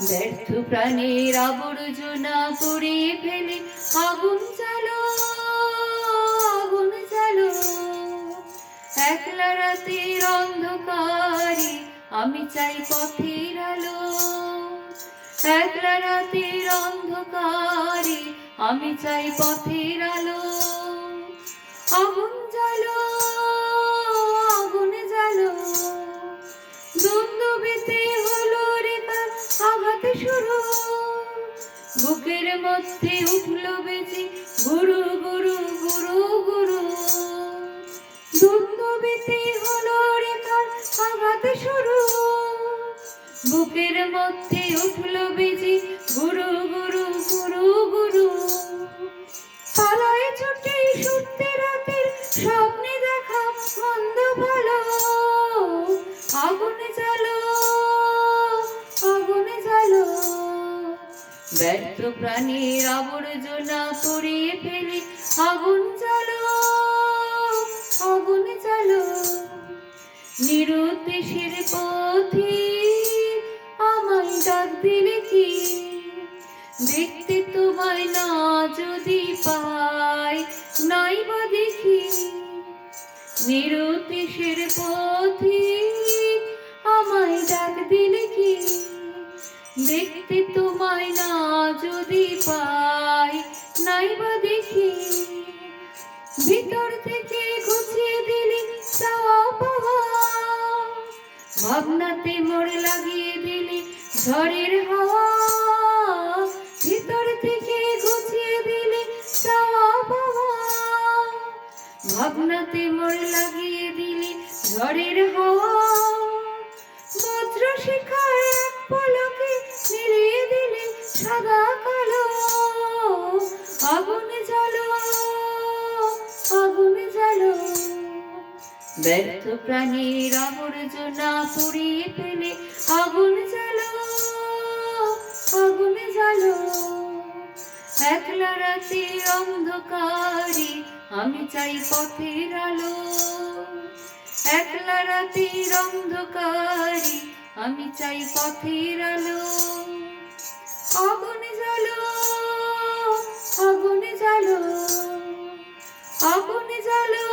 ব্যর্থ প্রাণের আবর্জনা পুড়িয়ে ফেলে আগুন জ্বালো, আগুন জ্বালো। একলা রাতের অন্ধকারে আমি চাই পথের আলো, একলা রাতের অন্ধকারে আমি চাই পথের আলো। আগুন জ্বালো, আগুন জ্বালো। দুন্দুবিতে হলো রেখা আঘাত শুরু, বুকের মধ্যে উঠলো বেজে গুরু গুরু গুরু গুরু। দুন্দুবিতে হলো রেখা আঘাত শুরু, বুকের মধ্যে উঠলো বেজে গুরু গুরু গুরু গুরু। পালায় ছুটে শুতে রাতের স্বপ্নে দেখা মন্দ ভালো। আগুন জ্বালো, আগুন জ্বালো। ব্যর্থ প্রাণীর আবর্জনা পুড়িয়ে ফেলে আগুন জ্বালো, আগুন জ্বালো। নিরুদ্দেশের পথে আমায় ডাক দিলে কি, দেখতে তোমায় না যদি পাই নাই বা দেখি। নিরুদ্দেশের পথে আমায় ডাক দিলে কি, দেখতে তোমায় না যদি পাই নাই বা দেখি। ভিতর থেকে গুছিয়ে দিলে চাওয়া পাওয়া, ভাবনাতে মোড় লাগিয়ে দিলে ঝড়ের হাওয়া। ভিতর থেকে গুছিয়ে দিলে চাওয়া পাওয়া, ভাবনাতে মোড় লাগিয়ে দিলে ঝড়ের হাওয়া। বজ্র শিখায় এক পলকে মিলিয়ে দিলে সাদা কালো। আগুন জ্বালো, আগুন জ্বালো। ব্যর্থ প্রাণীর আবর্জনা পুড়িয়ে ফেলে আগুন জ্বালো, আগুন জ্বালো। একলা রাতের অন্ধকারে আমি চাই পথের আলো, একলা রাতের অন্ধকারে আমি চাই পথের আলো। আগুন জ্বালো, আগুন জ্বালো, আগুন জ্বালো।